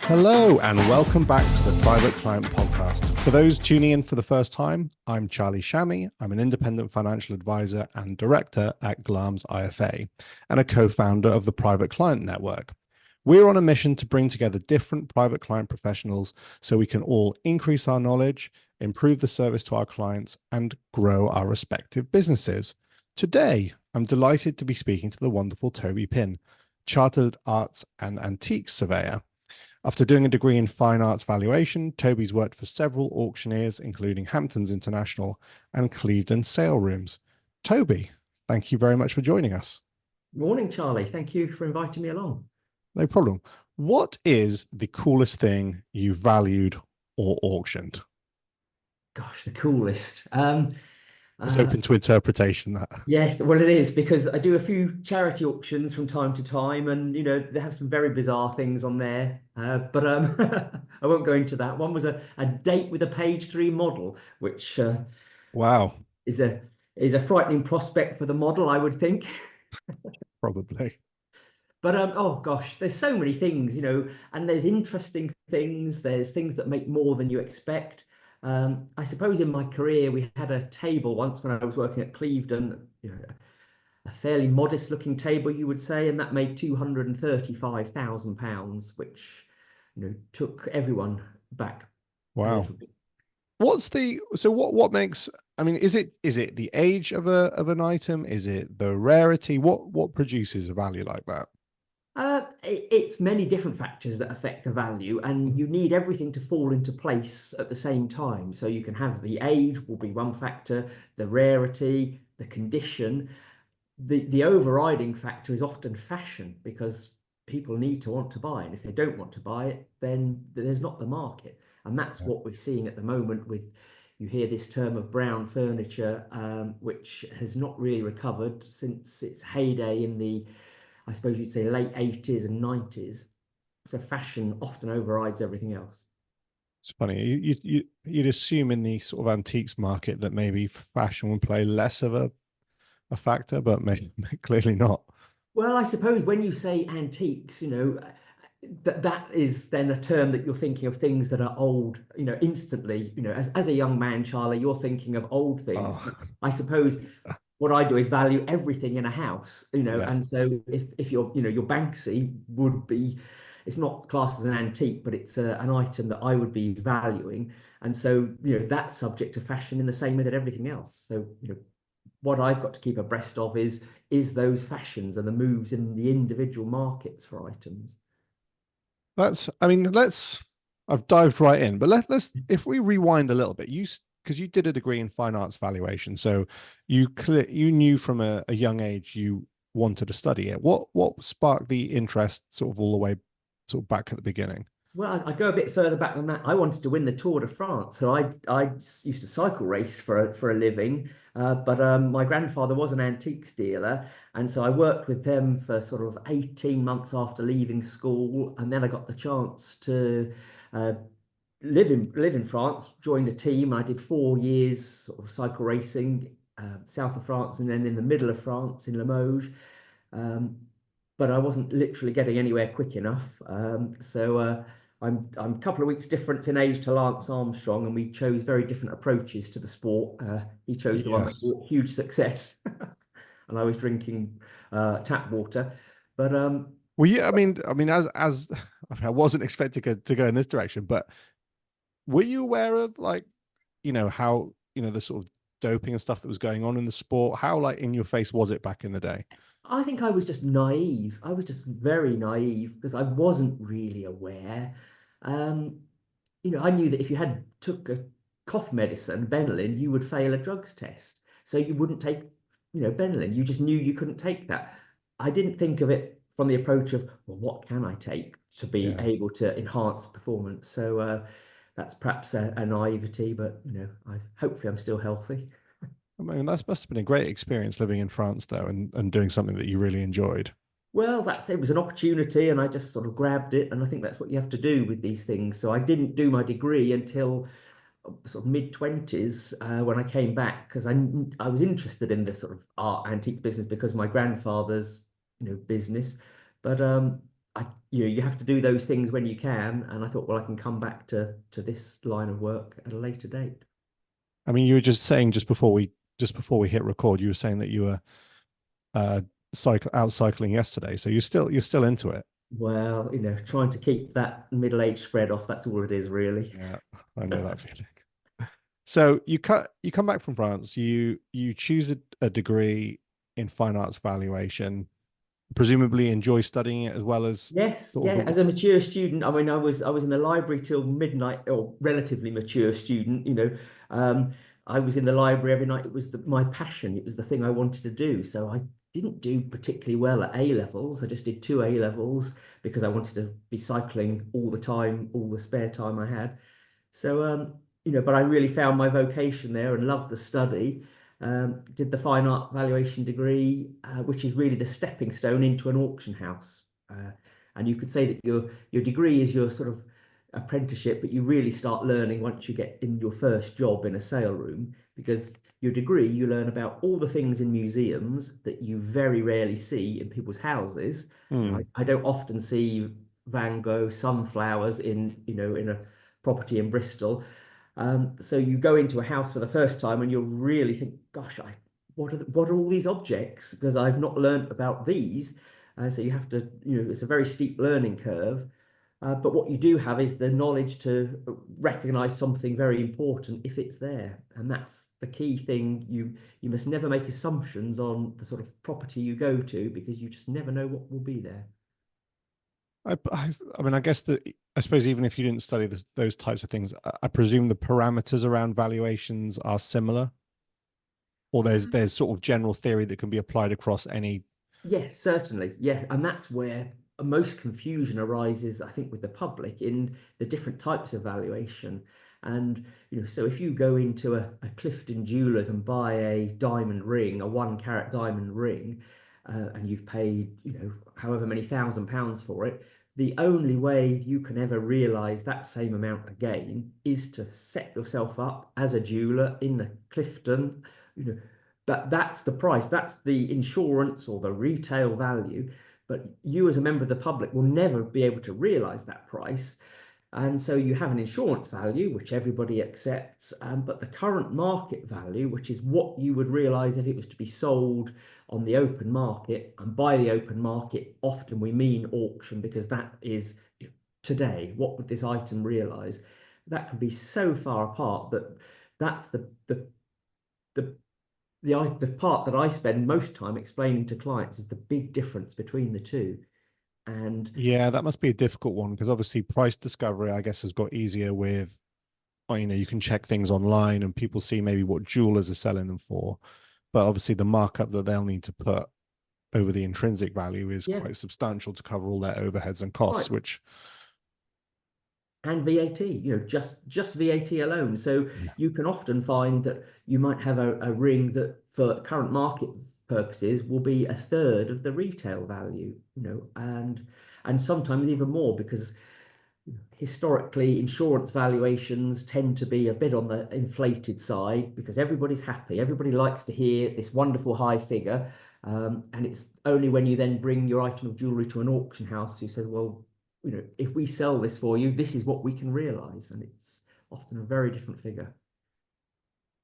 Hello, and welcome back to the Private Client Podcast. For those tuning in for the first time, I'm Chami. I'm an independent financial advisor and director at Glam's IFA and a co-founder of the Private Client Network. We're on a mission to bring together different private client professionals so we can all increase our knowledge, improve the service to our clients, and grow our respective businesses. Today, I'm delighted to be speaking to the wonderful Toby Pinn, Chartered Arts and Antiques Surveyor. After doing a degree in fine arts valuation, Toby's worked for several auctioneers, including Hamptons International and Clevedon Sale Rooms. Toby, thank you very much for joining us. Morning, Charlie. Thank you for inviting me along. No problem. What is the coolest thing you valued or auctioned? Gosh, the coolest. It's open to interpretation, that. Yes, well, it is because I do a few charity auctions from time to time, and they have some very bizarre things on there. But I won't go into that. One was a date with a page 3 model, which Wow, is a frightening prospect for the model, I would think. probably. But oh gosh, there's so many things, and there's interesting things. There's things that make more than you expect. I suppose in my career we had a table once when I was working at Clevedon, a fairly modest looking table, you would say, and that made £235,000, which took everyone back a Wow. little bit. What makes, I mean, is it the age of an item? Is it the rarity? What produces a value like that? It's many different factors that affect the value, and you need everything to fall into place at the same time. So you can have the age will be one factor, the rarity, the condition. The overriding factor is often fashion because people need to want to buy, and if they don't want to buy it, then there's not the market. And that's Yeah. what we're seeing at the moment with, you hear this term of brown furniture, which has not really recovered since its heyday in the, I suppose you'd say, late 80s and 90s. So fashion often overrides everything else. It's funny. You'd assume in the sort of antiques market that maybe fashion would play less of a factor, but clearly not. Well, I suppose when you say antiques, that is then a term that you're thinking of things that are old, instantly, as a young man, Charlie, you're thinking of old things. Oh, But I suppose what I do is value everything in a house, yeah. and so if your Banksy would be, it's not classed as an antique, but it's an item that I would be valuing. And so, that's subject to fashion in the same way that everything else. So, what I've got to keep abreast of is those fashions and the moves in the individual markets for items. I mean, I've dived right in, but if we rewind a little bit, because you did a degree in fine arts valuation, so you knew from a young age you wanted to study it. What sparked the interest sort of all the way sort of back at the beginning? Well, I go a bit further back than that. I wanted to win the Tour de France, so I used to cycle race for a living. But my grandfather was an antiques dealer, and so I worked with them for sort of 18 months after leaving school, and then I got the chance to uh, live in France. Joined a team. I did 4 years sort of cycle racing, south of France, and then in the middle of France in Limoges. Um, but I wasn't literally getting anywhere quick enough. So I'm a couple of weeks difference in age to Lance Armstrong, and we chose very different approaches to the sport. He chose the one that Yes. brought huge success, and I was drinking tap water. But Well, yeah, I mean, as I wasn't expecting to go in this direction, but were you aware of, like, how, the sort of doping and stuff that was going on in the sport? How, like, in your face was it back in the day? I think I was just naive. I was just very naive because I wasn't really aware. Um, I knew that if you had took a cough medicine, Benylin, you would fail a drugs test. So you wouldn't take, Benylin. You just knew you couldn't take that. I didn't think of it from the approach of, well, what can I take to be Yeah. able to enhance performance? So that's perhaps a naivety, but hopefully I'm still healthy. I mean, that must have been a great experience living in France, though, and doing something that you really enjoyed. Well, it was an opportunity, and I just sort of grabbed it, and I think that's what you have to do with these things. So I didn't do my degree until sort of mid-20s when I came back because I was interested in this sort of art antique business because my grandfather's business, but you have to do those things when you can. And I thought, well, I can come back to this line of work at a later date. I mean, you were just saying just before we hit record, you were saying that you were uh cycling yesterday. So you're still into it. Well, trying to keep that middle age spread off, that's all it is, really. Yeah, I know that feeling. So you come back from France, you choose a degree in fine arts valuation, presumably enjoy studying it as well as Yes, sort of yeah. the As a mature student, I mean, I was in the library till midnight, or relatively mature student. Um, I was in the library every night. It was my passion. It was the thing I wanted to do. So I didn't do particularly well at A levels. I just did two A levels because I wanted to be cycling all the time, all the spare time I had. So, but I really found my vocation there and loved the study. Did the fine art valuation degree, which is really the stepping stone into an auction house. And you could say that your degree is your sort of apprenticeship, but you really start learning once you get in your first job in a sale room, because your degree, you learn about all the things in museums that you very rarely see in people's houses. Hmm. I don't often see Van Gogh sunflowers in a property in Bristol. So you go into a house for the first time and you'll really think, gosh, what are all these objects? Because I've not learnt about these. So you have to, it's a very steep learning curve. But what you do have is the knowledge to recognize something very important if it's there. And that's the key thing. You must never make assumptions on the sort of property you go to, because you just never know what will be there. I mean, I guess that I suppose even if you didn't study those types of things, I presume the parameters around valuations are similar, or there's sort of general theory that can be applied across any. Yes, certainly. Yeah. And that's where most confusion arises, I think, with the public in the different types of valuation. And, so if you go into a Clifton Jewelers and buy a diamond ring, a 1 carat diamond ring, and you've paid, however many £1,000 for it, the only way you can ever realize that same amount again is to set yourself up as a jeweler in the Clifton, you know, that's the price, that's the insurance or the retail value. But you, as a member of the public, will never be able to realize that price. And so you have an insurance value, which everybody accepts, but the current market value, which is what you would realize if it was to be sold on the open market. And by the open market, often we mean auction, because that is today, what would this item realize? That can be so far apart that that's the the part that I spend most time explaining to clients is the big difference between the two. And Yeah, that must be a difficult one because obviously price discovery, I guess, has got easier with, you can check things online and people see maybe what jewelers are selling them for. But obviously the markup that they'll need to put over the intrinsic value is yeah, quite substantial to cover all their overheads and right. costs, which, And VAT, just VAT alone. So yeah. you can often find that you might have a ring that, for current market purposes, will be a third of the retail value, and sometimes even more, because historically insurance valuations tend to be a bit on the inflated side, because everybody's happy, everybody likes to hear this wonderful high figure, and it's only when you then bring your item of jewelry to an auction house who says, well, if we sell this for you, this is what we can realize, and it's often a very different figure.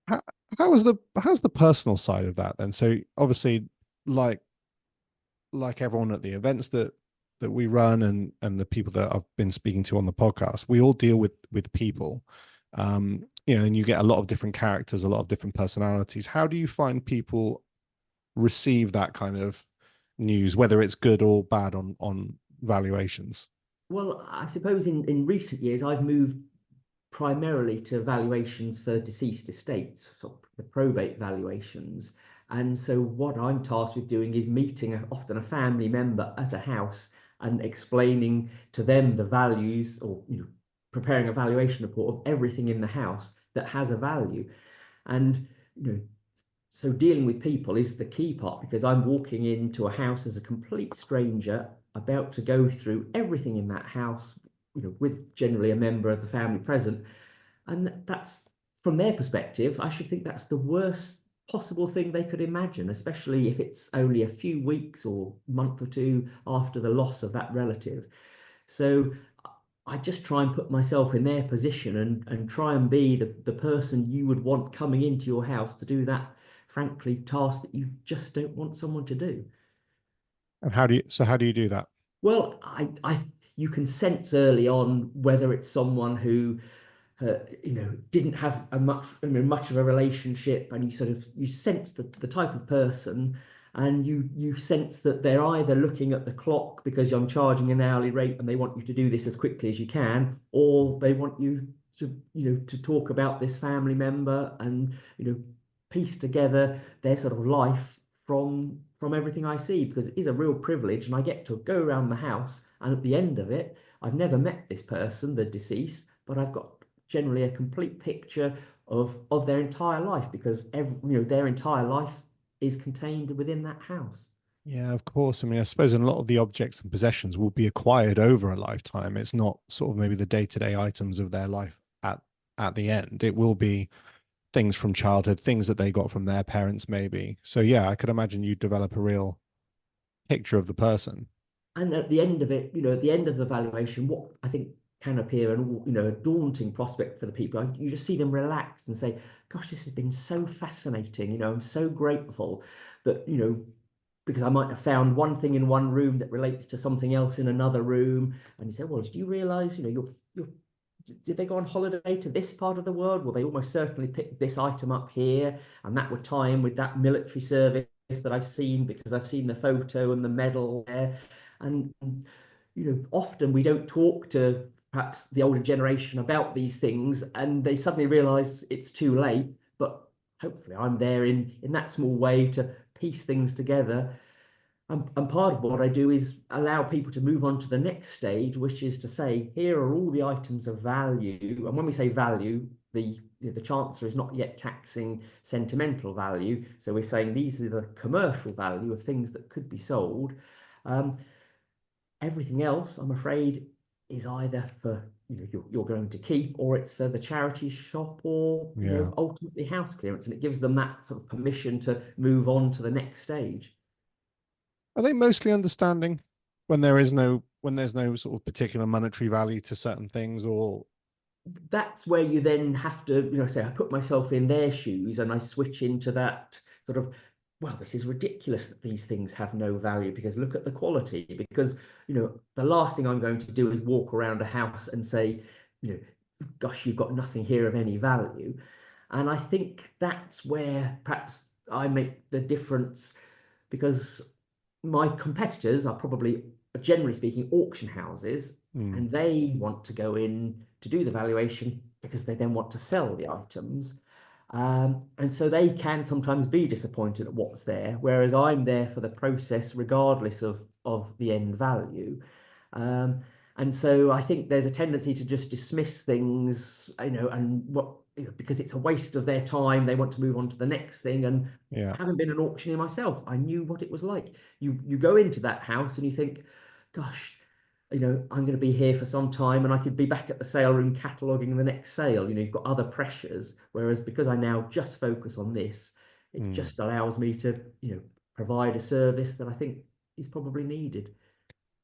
How, how's the personal side of that then? So obviously, like like everyone at the events that we run and the people that I've been speaking to on the podcast, we all deal with people. And you get a lot of different characters, a lot of different personalities. How do you find people receive that kind of news, whether it's good or bad on valuations? Well, I suppose in recent years I've moved primarily to valuations for deceased estates, sort of the probate valuations. And so what I'm tasked with doing is meeting often a family member at a house and explaining to them the values, or preparing a valuation report of everything in the house that has a value. And so dealing with people is the key part, because I'm walking into a house as a complete stranger, about to go through everything in that house, with generally a member of the family present. And that's, from their perspective, I should think that's the worst possible thing they could imagine, especially if it's only a few weeks or month or two after the loss of that relative. So I just try and put myself in their position and try and be the person you would want coming into your house to do that, frankly, task that you just don't want someone to do. And how do you do that? Well, you can sense early on whether it's someone who, didn't have much of a relationship, and you sense the type of person, and you sense that they're either looking at the clock because I'm charging an hourly rate and they want you to do this as quickly as you can, or they want you to talk about this family member and piece together their sort of life from everything I see, because it is a real privilege and I get to go around the house, and at the end of it, I've never met this person, the deceased, but I've got generally a complete picture of their entire life, because their entire life is contained within that house. Yeah, of course. I mean, I suppose a lot of the objects and possessions will be acquired over a lifetime. It's not sort of maybe the day-to-day items of their life at the end. It will be things from childhood, things that they got from their parents, maybe. So yeah, I could imagine you develop a real picture of the person. And at the end of it, at the end of the valuation, what I think can appear a daunting prospect for the people, you just see them relax and say, "Gosh, this has been so fascinating. I'm so grateful that because I might have found one thing in one room that relates to something else in another room." And you say, "Well, do you realize, you're did they go on holiday to this part of the world? Well, they almost certainly picked this item up here, and that would tie in with that military service that I've seen because I've seen the photo and the medal there." And often we don't talk to perhaps the older generation about these things, and they suddenly realize it's too late. But hopefully, I'm there in that small way to piece things together. And part of what I do is allow people to move on to the next stage, which is to say, here are all the items of value. And when we say value, the chancellor is not yet taxing sentimental value. So we're saying these are the commercial value of things that could be sold. Um, Everything else, I'm afraid, is either for you're going to keep, or it's for the charity shop, or Yeah. ultimately house clearance, and it gives them that sort of permission to move on to the next stage. Are they mostly understanding when there's no sort of particular monetary value to certain things, or That's where you then have to, say, I put myself in their shoes and I switch into that sort of, well, this is ridiculous that these things have no value because look at the quality. Because, the last thing I'm going to do is walk around a house and say, gosh, you've got nothing here of any value. And I think that's where perhaps I make the difference, because my competitors are probably, generally speaking, auction houses, mm, and they want to go in to do the valuation because they then want to sell the items. And so they can sometimes be disappointed at what's there, whereas I'm there for the process regardless of the end value. Um, and so I think there's a tendency to just dismiss things, and because it's a waste of their time, they want to move on to the next thing. And yeah. having been an auctioneer myself, I knew what it was like. You go into that house and you think, gosh, I'm going to be here for some time and I could be back at the sale room cataloguing the next sale. You've got other pressures. Whereas because I now just focus on this, it Mm. just allows me to, provide a service that I think is probably needed.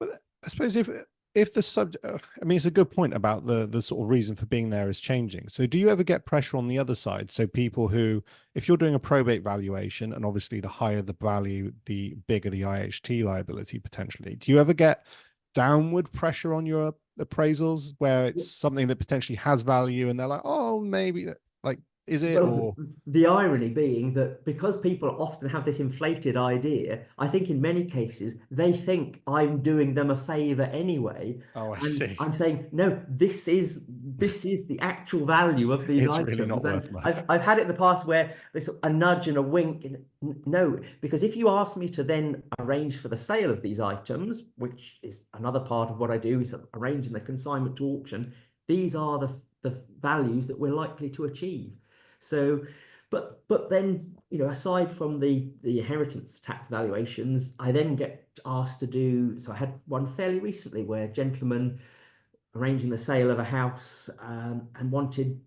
But I suppose if the subject, I mean, it's a good point about the sort of reason for being there is changing. So, do you ever get pressure on the other side? So, people who, if you're doing a probate valuation, and obviously the higher the value, the bigger the IHT liability potentially. Do you ever get downward pressure on your appraisals where it's something that potentially has value, and they're like, oh, maybe, like, is it Well, or the irony being that because people often have this inflated idea, I think in many cases they think I'm doing them a favor anyway. oh, I And see, I'm saying, no, this is the actual value of these it's really not items. And worth much. I've had it in the past where there's a nudge and a wink. And no, because if you ask me to then arrange for the sale of these items, which is another part of what I do, is arranging the consignment to auction, these are the values that we're likely to achieve. So, but then, aside from the inheritance tax valuations, I then get asked to do. So I had one fairly recently where a gentleman arranging the sale of a house, and wanted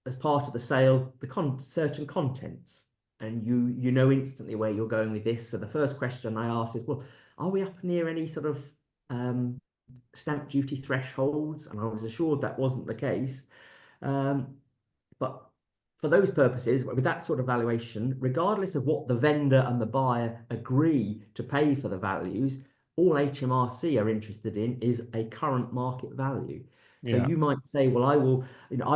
as part of the sale certain contents. and you know instantly where you're going with this. So the first question I ask is, well, are we up near any sort of um, stamp duty thresholds? And I was assured that wasn't the case. Um, but for those purposes, with that sort of valuation, regardless of what the vendor and the buyer agree to pay for the values, all HMRC are interested in is a current market value. So Yeah. you might say, well, I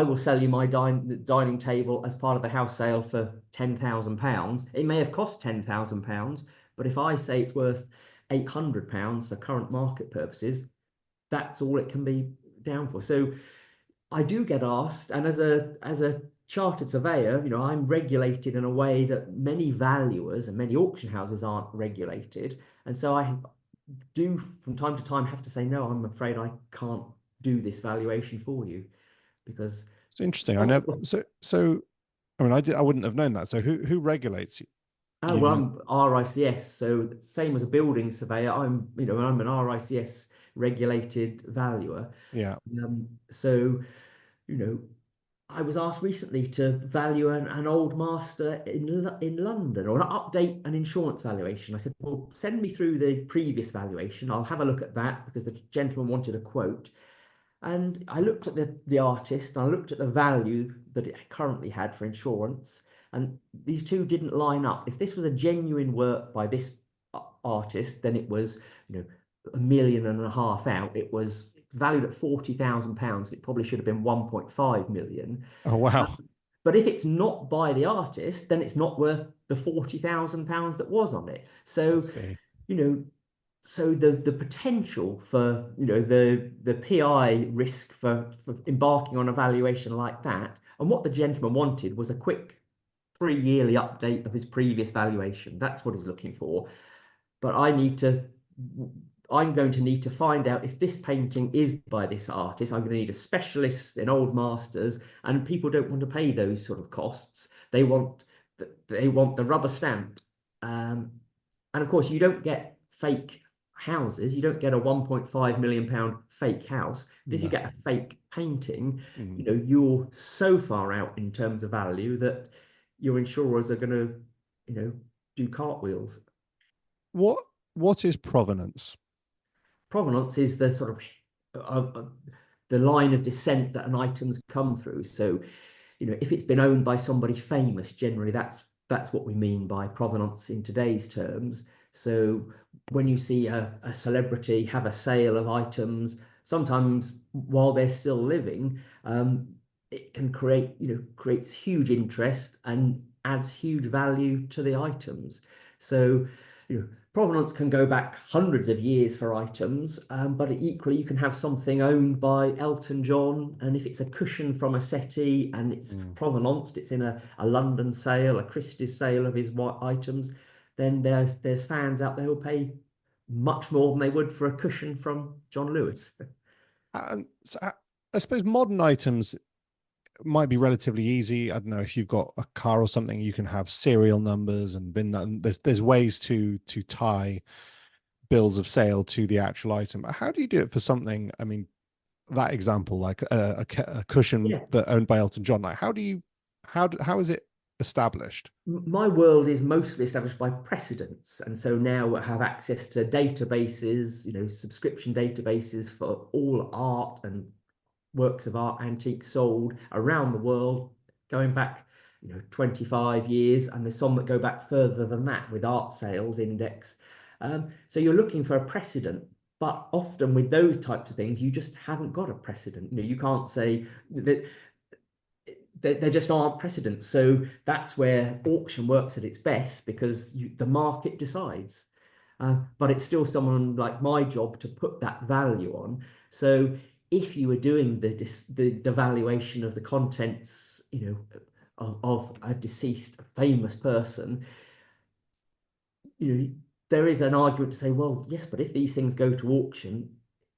will sell you my dining table as part of the house sale for £10,000. It may have cost £10,000, but if I say it's worth £800 for current market purposes, that's all it can be down for. So I do get asked, and as a chartered surveyor, I'm regulated in a way that many valuers and many auction houses aren't regulated. And so I do from time to time have to say, no, I'm afraid I can't do this valuation for you because It's interesting. I some never, people, so I mean, I wouldn't have known that. So who regulates oh, you? well, I'm RICS, so same as a building surveyor, I'm an RICS regulated valuer. Yeah. So, you know, I was asked recently to value an old master in London, or update an insurance valuation. I said, well, send me through the previous valuation. I'll have a look at that because the gentleman wanted a quote. And I looked at the artist, and I looked at the value that it currently had for insurance, and these two didn't line up. If this was a genuine work by this artist, then it was, £1.5 million out. It was valued at £40,000. It probably should have been 1.5 million. Oh, wow. But if it's not by the artist, then it's not worth the £40,000 that was on it. I So, see. you know, so the potential for the PI risk for embarking on a valuation like that, and what the gentleman wanted was a quick 3-yearly update of his previous valuation. That's what he's looking for. But I'm going to need to find out if this painting is by this artist. I'm going to need a specialist in old masters, and people don't want to pay those sort of costs. They want the rubber stamp, and of course you don't get fake houses. You don't get a 1.5 million pound fake house. But if you No. get a fake painting, Mm. you're so far out in terms of value that your insurers are going to, do cartwheels. What what is provenance? Provenance is the sort of the line of descent that an item's come through. So, if it's been owned by somebody famous, generally that's what we mean by provenance in today's terms. So when you see a celebrity have a sale of items, sometimes while they're still living, it can creates huge interest and adds huge value to the items. So, provenance can go back hundreds of years for items, but equally you can have something owned by Elton John, and if it's a cushion from a settee and it's Mm. provenanced, it's in a London sale, a Christie's sale of his items, then there's fans out there who'll pay much more than they would for a cushion from John Lewis. And so I suppose modern items might be relatively easy. I don't know if you've got a car or something, you can have serial numbers and there's ways to tie bills of sale to the actual item. How do you do it for something? I mean, that example, like a cushion Yeah. that owned by Elton John, like how is it established? My world is mostly established by precedents, and so now I have access to databases, subscription databases for all art and works of art, antiques sold around the world, going back, 25 years, and there's some that go back further than that with Art Sales Index. So you're looking for a precedent, but often with those types of things, you just haven't got a precedent. You can't say that there just aren't precedents. So that's where auction works at its best because the market decides. But it's still someone like my job to put that value on. So if you were doing the valuation of the contents, of a deceased famous person, there is an argument to say, well, yes, but if these things go to auction,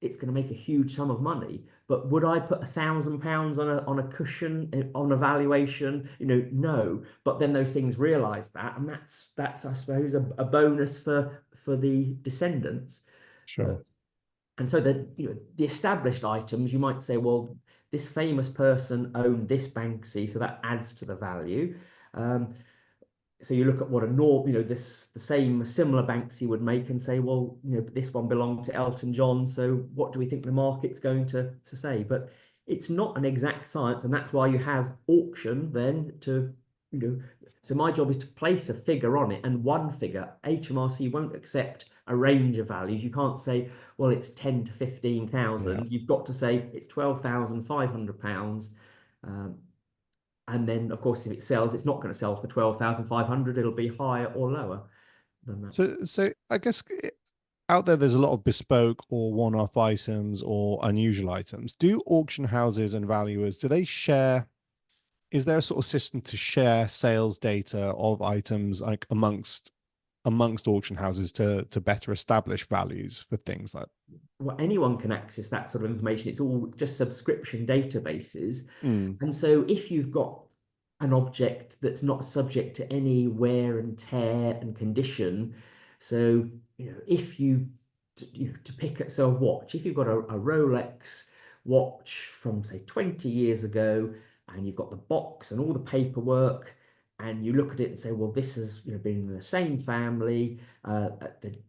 it's going to make a huge sum of money. But would I put £1,000 on a cushion on a valuation? No. But then those things realize that, and that's I suppose a bonus for the descendants. Sure. But and so the established items, you might say, well, this famous person owned this Banksy, so that adds to the value. Um, so you look at what a norm, the same similar Banksy would make and say, well, this one belonged to Elton John, so what do we think the market's going to say? But it's not an exact science, and that's why you have auction then to, you know, so my job is to place a figure on it, and one figure. HMRC won't accept a range of values. You can't say, well, it's 10 to Yeah. 15,000. You've got to say it's £12,500. Um, and then, of course, if it sells, it's not going to sell for 12,500. It'll be higher or lower than that. So I guess out there, there's a lot of bespoke or one-off items or unusual items. Do auction houses and valuers, do they share? Is there a sort of system to share sales data of items like amongst auction houses to better establish values for things like? Well, anyone can access that sort of information. It's all just subscription databases. Mm, And so if you've got an object that's not subject to any wear and tear and condition, so if to pick at so a watch, if you've got a Rolex watch from say 20 years ago and you've got the box and all the paperwork and you look at it and say, well, this has been in the same family,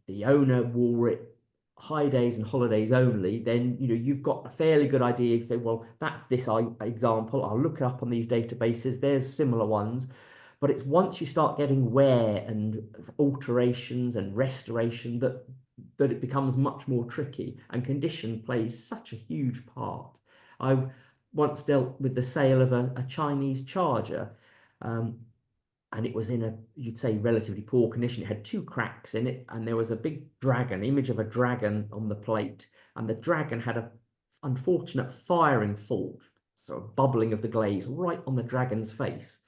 the owner wore it high days and holidays only, then you've got a fairly good idea. You say, well, that's this example. I'll look it up on these databases. There's similar ones. But it's once you start getting wear and alterations and restoration that it becomes much more tricky. And condition plays such a huge part. I once dealt with the sale of a Chinese charger. Um, and it was in a, you'd say, relatively poor condition. It had two cracks in it, and there was a big dragon, image of a dragon on the plate, and the dragon had a unfortunate firing fault, sort of bubbling of the glaze right on the dragon's face.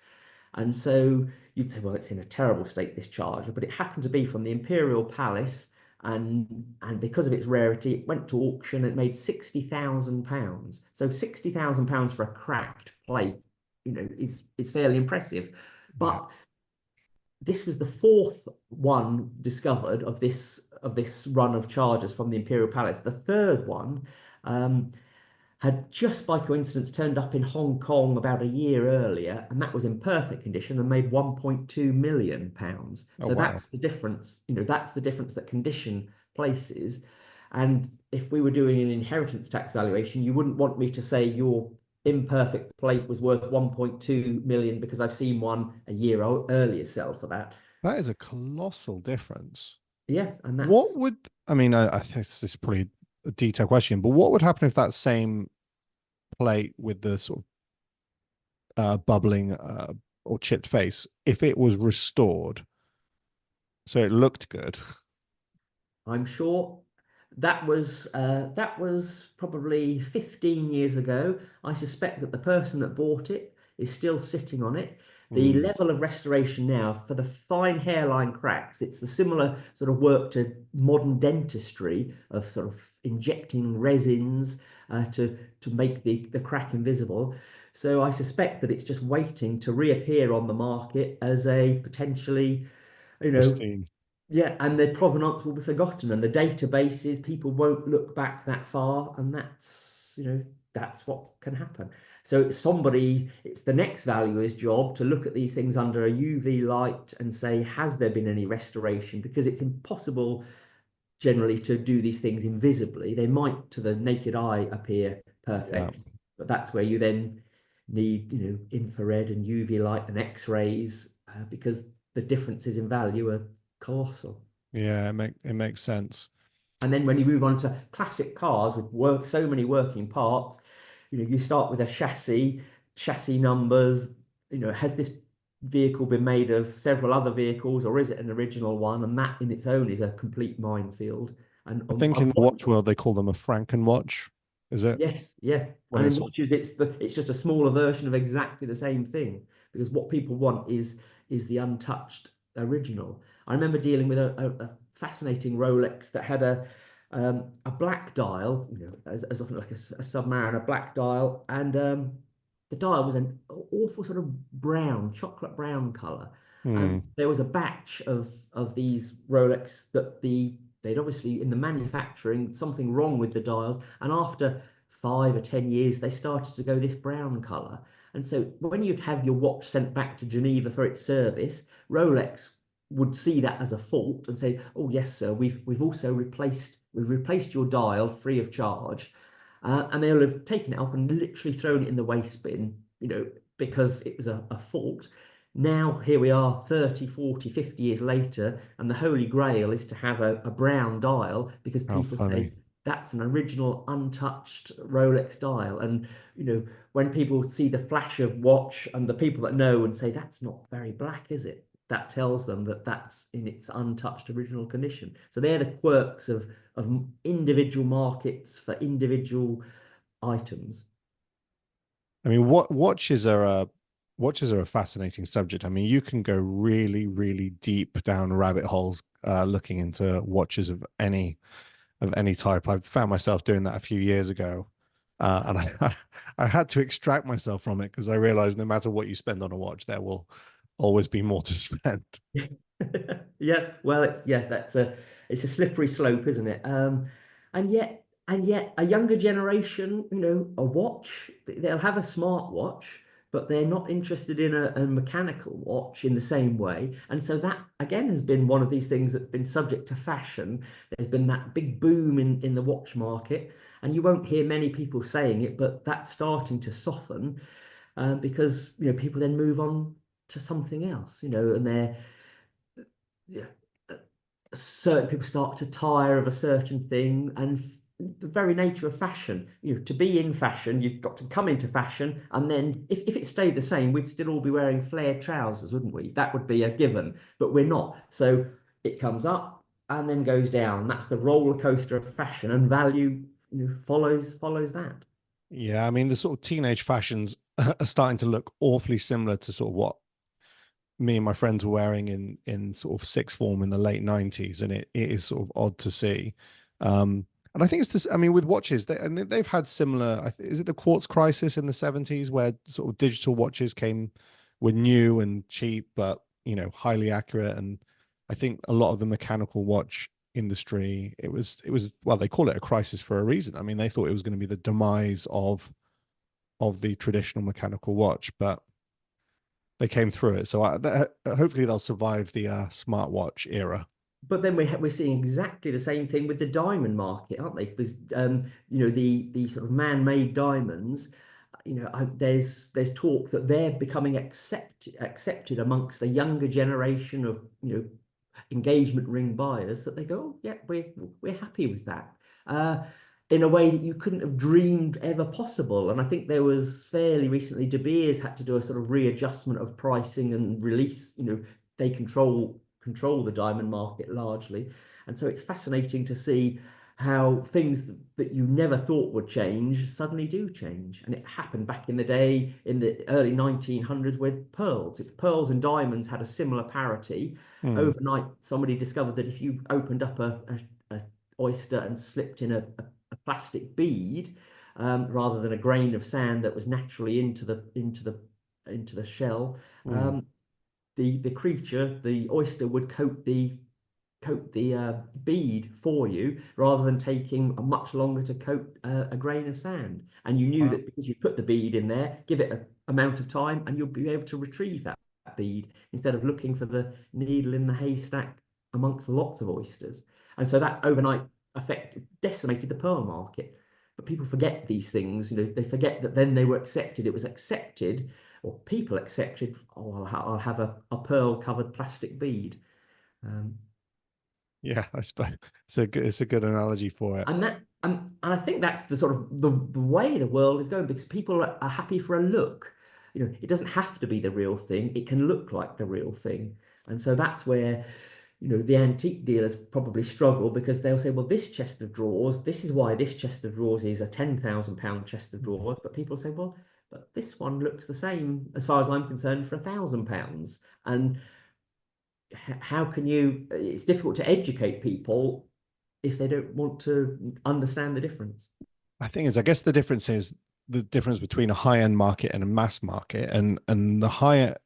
And so you'd say, well, it's in a terrible state, this charger, but it happened to be from the Imperial Palace, and because of its rarity, it went to auction. It made £60,000. So £60,000 for a cracked plate, is fairly impressive. yeah. But this was the fourth one discovered of this run of chargers from the Imperial Palace. The third one had just by coincidence turned up in Hong Kong about a year earlier, and that was in perfect condition and made £1.2 million. Oh So wow. that's the difference. That's the difference that condition places. And if we were doing an inheritance tax valuation, you wouldn't want me to say your imperfect plate was worth 1.2 million because I've seen one a year earlier sell for that. That is a colossal difference. Yes, and What that's would, I mean, I think this is probably a detailed question, but what would happen if that same plate with the sort of bubbling or chipped face, if it was restored so it looked good? I'm sure that was probably 15 years ago. I suspect that the person that bought it is still sitting on it. The Mm, level of restoration now for the fine hairline cracks, it's the similar sort of work to modern dentistry of sort of injecting resins to make the crack invisible. So I suspect that it's just waiting to reappear on the market as a potentially, you know, pristine. yeah, and the provenance will be forgotten, and the databases, people won't look back that far, and that's what can happen. So it's the next valuer's job to look at these things under a UV light and say, has there been any restoration? Because it's impossible generally to do these things invisibly. They might, to the naked eye, appear Yeah. perfect, but that's where you then need, infrared and UV light and X-rays, because the differences in value are colossal. Yeah, it makes sense. And then when you S- move on to classic cars with so many working parts, you start with a chassis numbers, has this vehicle been made of several other vehicles or is it an original one? And that in its own is a complete minefield. And I think in the watch world they call them a Franken watch. Is it yes, yeah. when And in it's watches, it's just a smaller version of exactly the same thing because what people want is the untouched original. I remember dealing with a fascinating Rolex that had a black dial, as often like a submariner black dial, and the dial was an awful sort of brown, chocolate brown color. And Hmm, there was a batch of these Rolex that they'd obviously in the manufacturing something wrong with the dials, and after 5 or 10 years they started to go this brown color, And so when you'd have your watch sent back to Geneva for its service, Rolex would see that as a fault and say, "Oh yes, sir, we've also replaced your dial free of charge," and they'll have taken it off and literally thrown it in the waste bin, because it was a fault. Now here we are 30, 40, 50 years later, and the holy grail is to have a brown dial because How people funny. say that's an original untouched Rolex dial. And when people see the flash of watch, and the people that know and say that's not very black, is it? That tells them that that's in its untouched original condition. So they're the quirks of individual markets for individual items. I mean, what watches are a fascinating subject. I mean, you can go really, really deep down rabbit holes looking into watches of any type. I found myself doing that a few years ago, and I had to extract myself from it because I realized no matter what you spend on a watch, there will always be more to spend. Yeah, well, it's a slippery slope, isn't it? And yet a younger generation, a watch, they'll have a smart watch, but they're not interested in a mechanical watch in the same way. And so that again has been one of these things that's been subject to fashion. There's been that big boom in the watch market, and you won't hear many people saying it, but that's starting to soften, because people then move on to something else, and they're yeah, certain people start to tire of a certain thing, and the very nature of fashion, to be in fashion, you've got to come into fashion, and then if it stayed the same, we'd still all be wearing flared trousers, wouldn't we? That would be a given, but we're not. So it comes up and then goes down. That's the roller coaster of fashion, and value, follows that. Yeah, I mean, the sort of teenage fashions are starting to look awfully similar to sort of what me and my friends were wearing in sort of sixth form in the late 90s, and it is sort of odd to see. And I think it's this, I mean, with watches, they've had similar, is it the quartz crisis in the 70s where sort of digital watches were new and cheap, but highly accurate. And I think a lot of the mechanical watch industry, it was well, they call it a crisis for a reason. I mean, they thought it was going to be the demise of the traditional mechanical watch, but they came through it. So hopefully they'll survive the smartwatch era. But then we're seeing exactly the same thing with the diamond market, aren't they? Because the sort of man-made diamonds, there's talk that they're becoming accepted amongst a younger generation of engagement ring buyers, that they go, "Oh yeah, we're happy with that," uh, in a way that you couldn't have dreamed ever possible. And I think there was fairly recently, De Beers had to do a sort of readjustment of pricing and release. They control the diamond market largely, and so it's fascinating to see how things that you never thought would change suddenly do change. And it happened back in the day in the early 1900s with pearls. If pearls and diamonds had a similar parity, Hmm. overnight somebody discovered that if you opened up a oyster and slipped in a plastic bead, rather than a grain of sand that was naturally into the shell, Hmm. um, the creature, the oyster, would coat the bead for you, rather than taking a much longer to coat a grain of sand. And you knew Wow. that because you put the bead in there, give it an amount of time, and you'll be able to retrieve that bead instead of looking for the needle in the haystack amongst lots of oysters. And so that overnight effect decimated the pearl market. But people forget these things. They forget that then they were accepted. It was accepted, or people accepted. Oh, I'll have a pearl covered plastic bead. Um, Yeah, I suppose it's a good analogy for it. and I think that's the sort of the way the world is going, because people are happy for a look. It doesn't have to be the real thing. It can look like the real thing. And so that's where the antique dealers probably struggle, because they'll say, well, this chest of drawers, this is why this chest of drawers is a £10,000 chest of drawers. But people say, well, but this one looks the same as far as I'm concerned for £1,000. And how can you? It's difficult to educate people if they don't want to understand the difference. I think is, I guess the difference is the difference between a high-end market and a mass market. And the higher,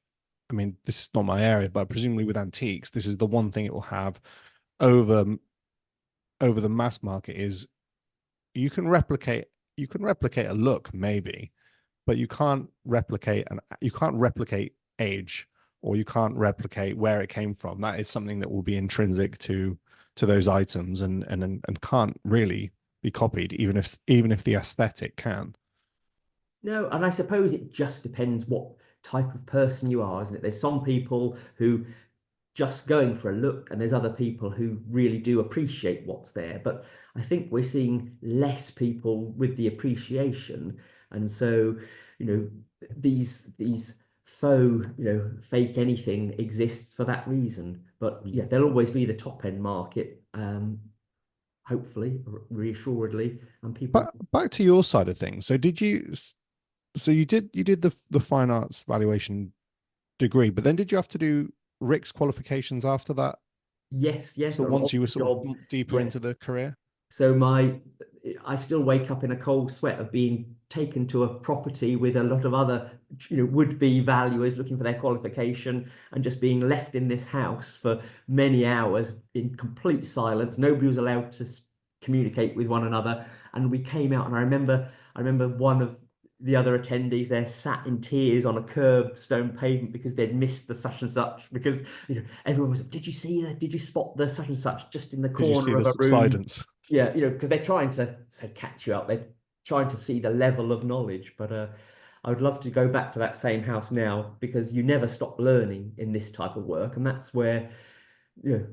I mean, this is not my area, but presumably with antiques, this is the one thing it will have over over the mass market is you can replicate you can replicate a look maybe, but you can't replicate age, or you can't replicate where it came from. That is something that will be intrinsic to those items, and can't really be copied, even if the aesthetic can. No, and I suppose it just depends what type of person you are, isn't it? There's some people who just going for a look, and there's other people who really do appreciate what's there. But I think we're seeing less people with the appreciation, and so these faux, fake anything exists for that reason. But yeah, there'll always be the top end market, hopefully, reassuredly, and people. But back to your side of things. So you did the fine arts valuation degree, but then did you have to do RICS qualifications after that? Yes, yes, So on once you were the sort job. of deeper Yeah. into the career? So I still wake up in a cold sweat of being taken to a property with a lot of other, would-be valuers looking for their qualification, and just being left in this house for many hours in complete silence. Nobody was allowed to communicate with one another. And we came out, and I remember one of the other attendees there sat in tears on a curbstone pavement because they'd missed the such and such, because everyone was, did you spot the such and such just in the Did you see corner the of a room? subsidence? Yeah, because they're trying to say catch you up. They're trying to see the level of knowledge. But I would love to go back to that same house now, because you never stop learning in this type of work. And that's where, you know,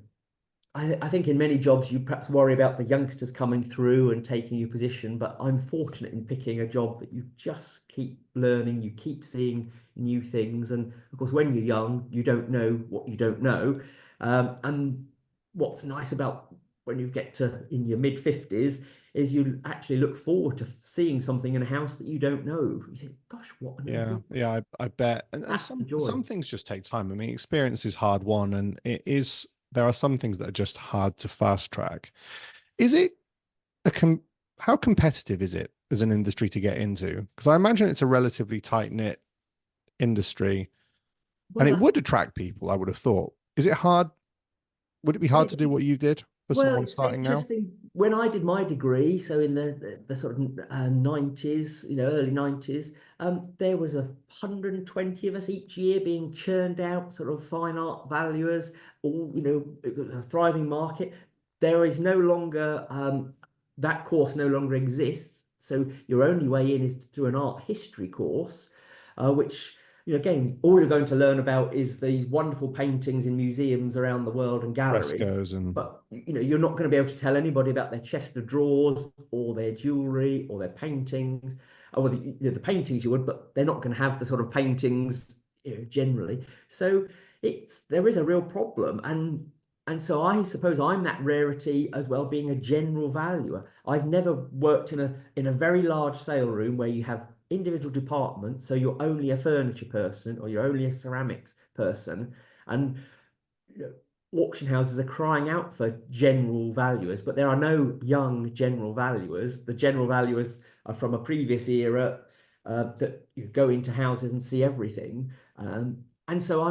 I think in many jobs you perhaps worry about the youngsters coming through and taking your position, but I'm fortunate in picking a job that you just keep learning, you keep seeing new things. And of course, when you're young, you don't know what you don't know. And what's nice about when you get to in your mid 50s is you actually look forward to seeing something in a house that you don't know. You think, gosh, what on earth Yeah, is that? yeah, I bet. And That's the joy. some things just take time. I mean, experience is hard won, and there are some things that are just hard to fast track. Is it a how competitive is it as an industry to get into? Because I imagine it's a relatively tight knit industry, and Well, it would attract people, I would have thought. Is it hard? Would it be well, hard to do what you did for Well, someone it's starting now? interesting. When I did my degree, so in the sort of 90s, early 90s, there was 120 of us each year being churned out, sort of fine art valuers, all, it was a thriving market. There is no longer, that course no longer exists. So your only way in is to do an art history course, which again, all you're going to learn about is these wonderful paintings in museums around the world and galleries. Frescoes and But you're not going to be able to tell anybody about their chest of drawers or their jewelry or their paintings. Or the paintings you would, but they're not going to have the sort of paintings, generally. So there is a real problem, and so I suppose I'm that rarity as well, being a general valuer. I've never worked in a very large sale room where you have individual departments, so you're only a furniture person or you're only a ceramics person, and you know, auction houses are crying out for general valuers, but there are no young general valuers. The general valuers are from a previous era, that go into houses and see everything. And so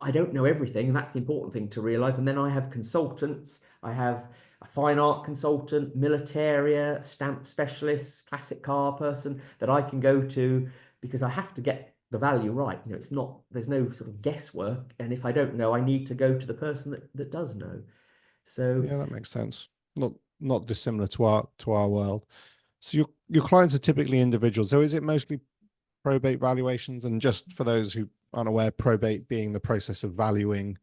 I don't know everything, and that's the important thing to realize. And then I have consultants. I have a fine art consultant, militaria, stamp specialist, classic car person that I can go to, because I have to get the value right. It's not, there's no sort of guesswork. And if I don't know, I need to go to the person that does know. So yeah, that makes sense. Not dissimilar to our world. So your clients are typically individuals. So is it mostly probate valuations? And just for those who aren't aware, probate being the process of valuing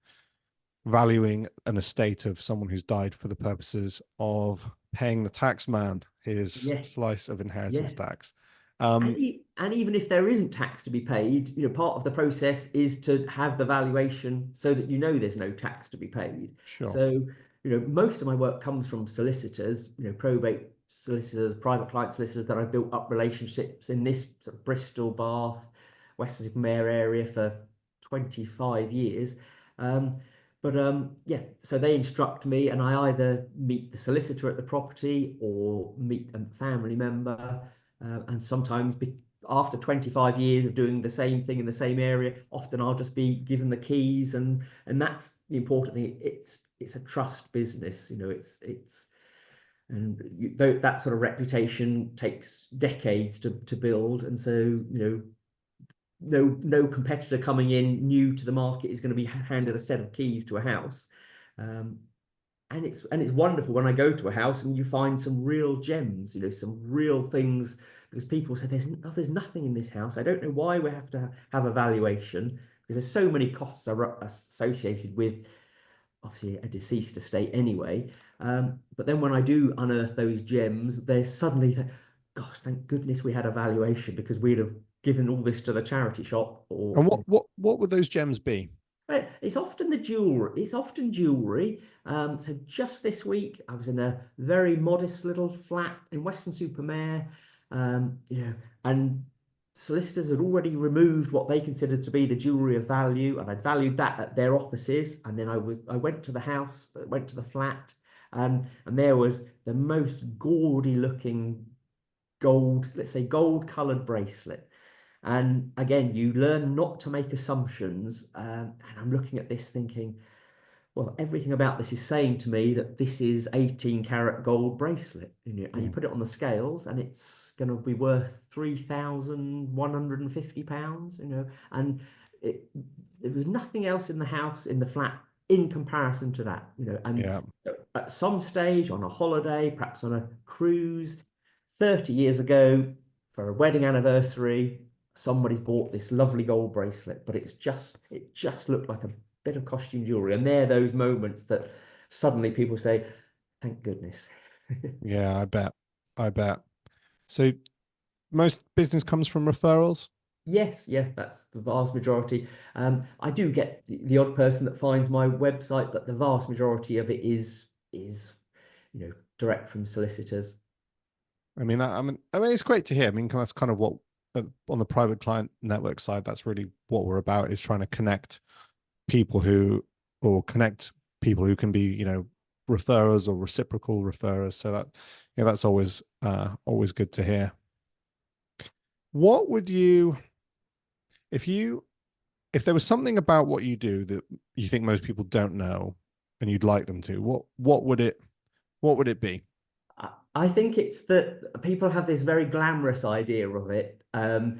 an estate of someone who's died for the purposes of paying the tax man his yes, slice of inheritance yes. tax. And, Um, and even if there isn't tax to be paid, part of the process is to have the valuation so that there's no tax to be paid. sure. So, most of my work comes from solicitors, probate solicitors, private client solicitors that I've built up relationships in this sort of Bristol, Bath, West-Supermare area for 25 years. Um, but yeah, so they instruct me, and I either meet the solicitor at the property or meet a family member. And sometimes after 25 years of doing the same thing in the same area, often I'll just be given the keys, and that's the important thing. It's a trust business. And that sort of reputation takes decades to build. And so, no competitor coming in new to the market is going to be handed a set of keys to a house. And it's wonderful when I go to a house and you find some real gems, some real things, because people say there's nothing in this house. I don't know why we have to have a valuation, because there's so many costs are associated with obviously a deceased estate anyway. But then when I do unearth those gems, there's suddenly, gosh, thank goodness we had a valuation, because we'd have given all this to the charity shop. And what would those gems be? It's often the jewelry. It's often jewelry. So just this week, I was in a very modest little flat in Weston-super-Mare, and solicitors had already removed what they considered to be the jewelry of value, and I'd valued that at their offices. And then I went to the house, went to the flat, and there was the most gaudy looking gold, let's say gold colored bracelet. And again, you learn not to make assumptions. And I'm looking at this thinking, well, everything about this is saying to me that this is 18 karat gold bracelet. And you put it on the scales and it's going to be worth £3,150, and there was nothing else in the house, in the flat, in comparison to that, and Yeah. at some stage on a holiday, perhaps on a cruise, 30 years ago, for a wedding anniversary, somebody's bought this lovely gold bracelet, but it just looked like a bit of costume jewelry. And they're those moments that suddenly people say, thank goodness. Yeah, I bet. So most business comes from referrals? Yes, yeah, that's the vast majority. I do get the odd person that finds my website, but the vast majority of it is direct from solicitors. I mean, it's great to hear. I mean, that's kind of what on the private client network side, that's really what we're about, is trying to connect people who can be, referrers or reciprocal referrers. So that's always good to hear. What would you, if there was something about what you do that you think most people don't know and you'd like them to, what would it be? I think it's that people have this very glamorous idea of it. And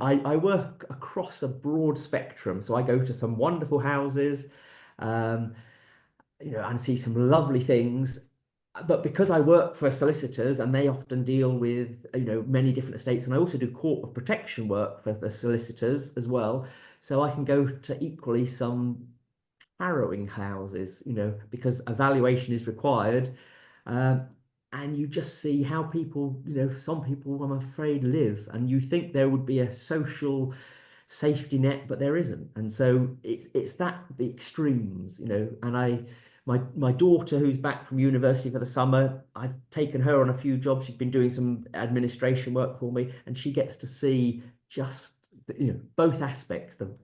I work across a broad spectrum. So I go to some wonderful houses, um, and see some lovely things. But because I work for solicitors and they often deal with, many different estates, and I also do court of protection work for the solicitors as well. So I can go to equally some harrowing houses, because evaluation is required. Um, and you just see how people, some people, I'm afraid, live. And you think there would be a social safety net, but there isn't. And so it's the extremes, and my daughter, who's back from university for the summer, I've taken her on a few jobs. She's been doing some administration work for me, and she gets to see just both aspects, the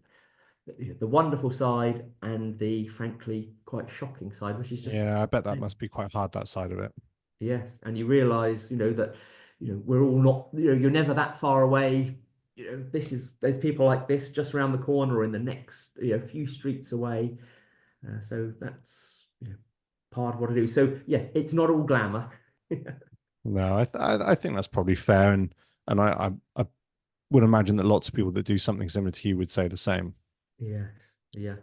wonderful side and the frankly quite shocking side, which is just, Yeah, I bet that must be quite hard, that side of it. yes. And you realize, that, we're all not, you're never that far away. There's people like this just around the corner or in the next, few streets away. So that's, part of what I do. So yeah, it's not all glamour. No, I think that's probably fair, and I would imagine that lots of people that do something similar to you would say the same. Yes. Yeah.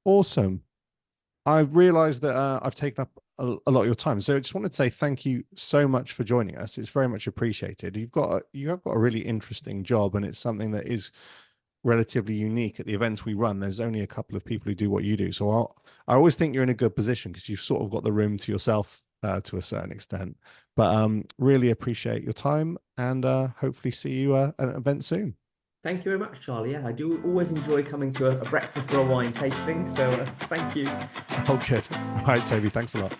Awesome. I realized that I've taken up a lot of your time, so I just wanted to say thank you so much for joining us. It's very much appreciated. You have got a really interesting job, and it's something that is relatively unique at the events we run. There's only a couple of people who do what you do, so I always think you're in a good position because you've sort of got the room to yourself to a certain extent. But really appreciate your time, and hopefully see you at an event soon. Thank you very much, Charlie. Yeah, I do always enjoy coming to a breakfast or a wine tasting. So thank you. Oh, good. All right, Toby. Thanks a lot.